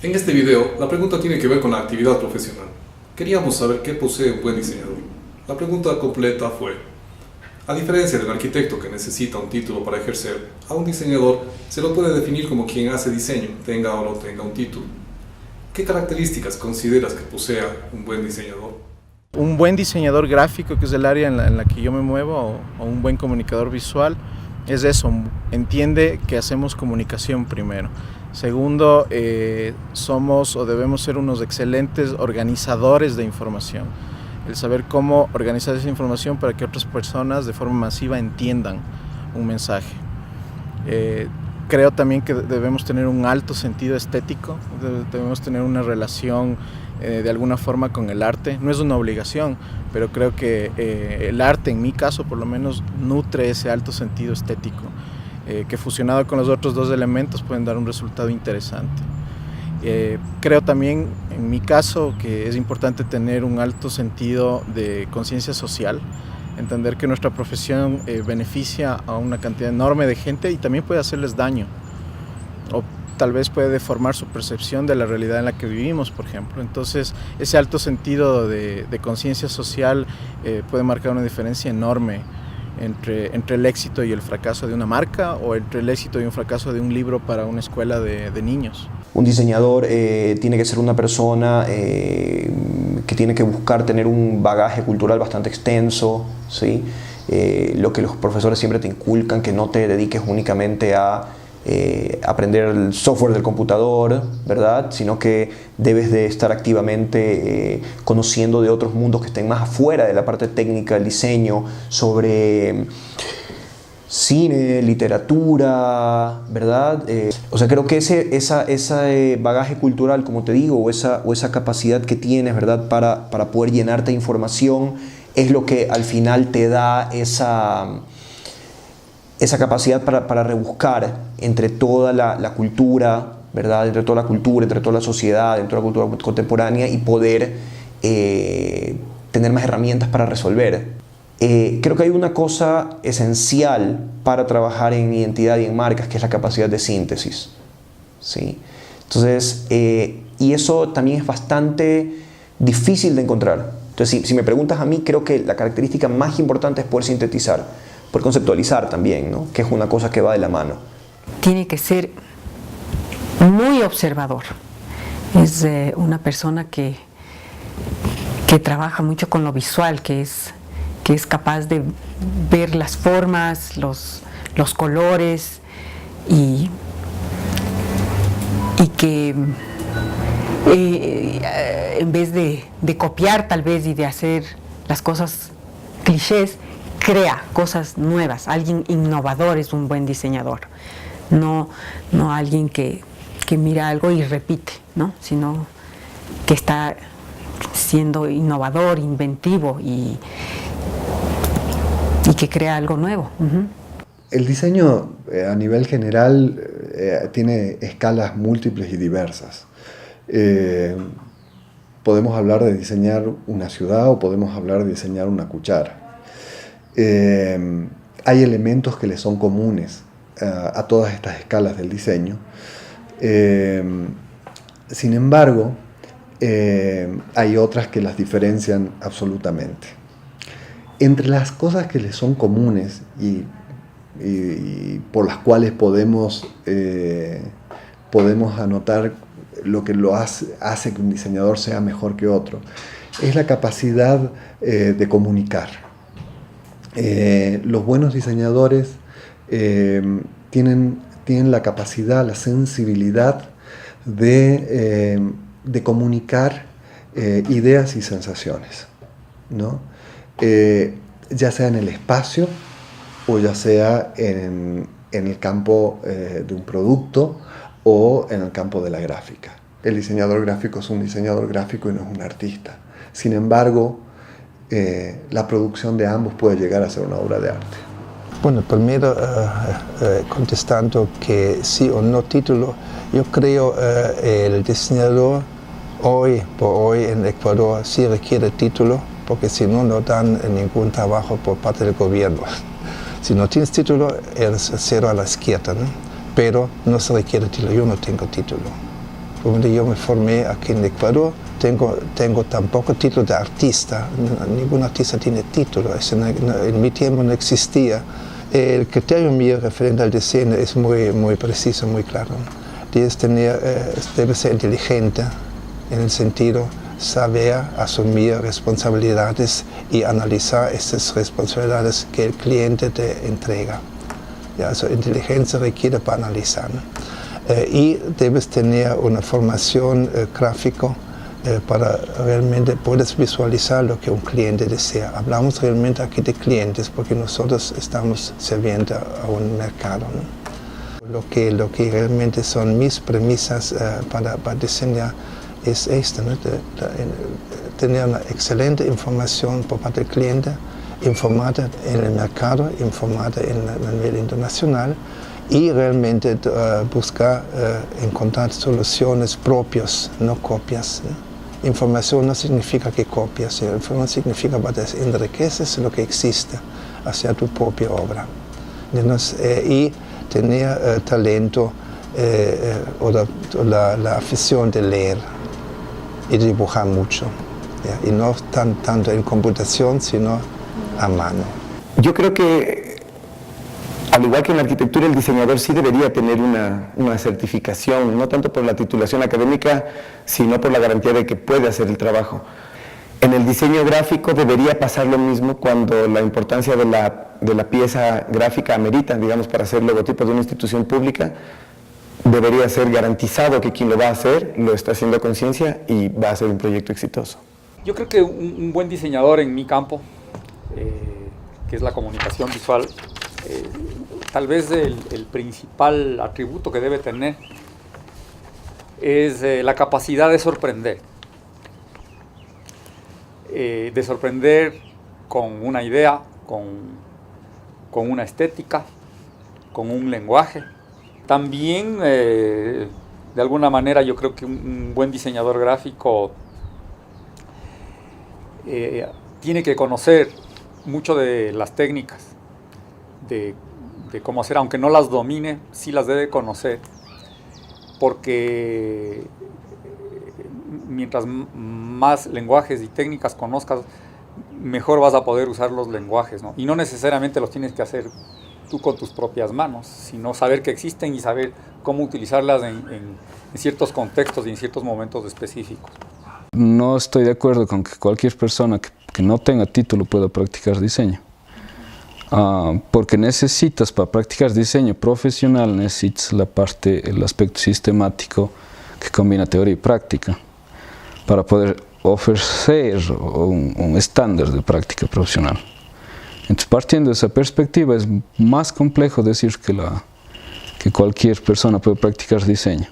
En este video, la pregunta tiene que ver con la actividad profesional. Queríamos saber qué posee un buen diseñador. La pregunta completa fue: a diferencia de un arquitecto que necesita un título para ejercer, a un diseñador se lo puede definir como quien hace diseño, tenga o no tenga un título. ¿Qué características consideras que posea un buen diseñador? Un buen diseñador gráfico, que es el área en la que yo me muevo, o un buen comunicador visual, es eso, entiende que hacemos comunicación primero. Segundo, somos o debemos ser unos excelentes organizadores de información. El saber cómo organizar esa información para que otras personas de forma masiva entiendan un mensaje. Creo también que debemos tener un alto sentido estético, debemos tener una relación de alguna forma con el arte. No es una obligación, pero creo que el arte, en mi caso por lo menos, nutre ese alto sentido estético, que fusionado con los otros dos elementos pueden dar un resultado interesante. Creo también, en mi caso, que es importante tener un alto sentido de conciencia social, entender que nuestra profesión beneficia a una cantidad enorme de gente y también puede hacerles daño, o tal vez puede deformar su percepción de la realidad en la que vivimos, por ejemplo. Entonces, ese alto sentido de conciencia social puede marcar una diferencia enorme entre el éxito y el fracaso de una marca, o entre el éxito y un fracaso de un libro para una escuela de niños. Un diseñador tiene que ser una persona que tiene que buscar tener un bagaje cultural bastante extenso, ¿sí? Lo que los profesores siempre te inculcan, que no te dediques únicamente a aprender el software del computador, ¿verdad? Sino que debes de estar activamente conociendo de otros mundos que estén más afuera de la parte técnica del diseño, sobre cine, literatura, ¿verdad? O sea, creo que ese bagaje cultural, como te digo, o esa capacidad que tienes, ¿verdad? Para poder llenarte de información, es lo que al final te da esa capacidad para rebuscar entre toda la cultura, ¿verdad? Entre toda la cultura, entre toda la sociedad, entre toda la cultura contemporánea, y poder tener más herramientas para resolver. Creo que hay una cosa esencial para trabajar en identidad y en marcas, que es la capacidad de síntesis, ¿sí? Entonces, y eso también es bastante difícil de encontrar. Entonces, si me preguntas a mí, creo que la característica más importante es poder sintetizar, poder conceptualizar también, ¿no? Que es una cosa que va de la mano. Tiene que ser muy observador. Es una persona que trabaja mucho con lo visual, que es capaz de ver las formas, los colores, y que en vez de copiar tal vez y de hacer las cosas clichés, crea cosas nuevas. Alguien innovador es un buen diseñador, no alguien que mira algo y repite, ¿no? Sino que está siendo innovador, inventivo y que crea algo nuevo. El diseño a nivel general tiene escalas múltiples y diversas. Podemos hablar de diseñar una ciudad o podemos hablar de diseñar una cuchara. Hay elementos que le son comunes a todas estas escalas del diseño. Sin embargo, hay otras que las diferencian absolutamente. Entre las cosas que les son comunes y por las cuales podemos anotar lo que hace que un diseñador sea mejor que otro, es la capacidad de comunicar. Los buenos diseñadores tienen la capacidad, la sensibilidad de comunicar ideas y sensaciones, ¿no? Ya sea en el espacio o ya sea en el campo de un producto o en el campo de la gráfica. El diseñador gráfico es un diseñador gráfico y no es un artista. Sin embargo, la producción de ambos puede llegar a ser una obra de arte. Bueno, primero contestando que sí o no título, yo creo el diseñador hoy por hoy en Ecuador sí requiere título, porque si no, no dan ningún trabajo por parte del gobierno. Si no tienes título, eres cero a la izquierda, ¿no? Pero no se requiere título, yo no tengo título. donde yo me formé aquí en Ecuador. Tengo tampoco título de artista, ningún artista tiene título, en mi tiempo no existía. El criterio mío referente al diseño es muy preciso, muy claro. Debe ser inteligente en el sentido saber asumir responsabilidades y analizar estas responsabilidades que el cliente te entrega. Ya, inteligencia requiere para analizar. Y debes tener una formación gráfica para realmente puedes visualizar lo que un cliente desea. Hablamos realmente aquí de clientes porque nosotros estamos sirviendo a un mercado, ¿no? Lo que realmente son mis premisas para diseñar es esto, ¿no? Tener una excelente información por parte del cliente, informada en el mercado, informada a nivel internacional y realmente buscar encontrar soluciones propias, no copias, ¿no? Información no significa que copias, información significa que enriqueces lo que existe hacia tu propia obra. Y tener talento o la afición de leer y dibujar mucho, ¿ya? Y no tanto en computación, sino a mano. Yo creo que, al igual que en la arquitectura, el diseñador sí debería tener una certificación, no tanto por la titulación académica, sino por la garantía de que puede hacer el trabajo. En el diseño gráfico debería pasar lo mismo cuando la importancia de la pieza gráfica amerita, digamos, para hacer logotipos de una institución pública. Debería ser garantizado que quien lo va a hacer lo está haciendo a conciencia y va a ser un proyecto exitoso. Yo creo que un buen diseñador en mi campo, que es la comunicación visual, tal vez el principal atributo que debe tener es la capacidad de sorprender. De sorprender con una idea, con una estética, con un lenguaje. También, de alguna manera, yo creo que un buen diseñador gráfico tiene que conocer mucho de las técnicas, de cómo hacer, aunque no las domine, sí las debe conocer, porque mientras más lenguajes y técnicas conozcas, mejor vas a poder usar los lenguajes, ¿no? Y no necesariamente los tienes que hacer tú con tus propias manos, sino saber que existen y saber cómo utilizarlas en ciertos contextos y en ciertos momentos específicos. No estoy de acuerdo con que cualquier persona que no tenga título pueda practicar diseño. Porque necesitas, para practicar diseño profesional, necesitas el aspecto sistemático que combina teoría y práctica para poder ofrecer un estándar de práctica profesional. Entonces, partiendo de esa perspectiva, es más complejo decir que cualquier persona puede practicar diseño.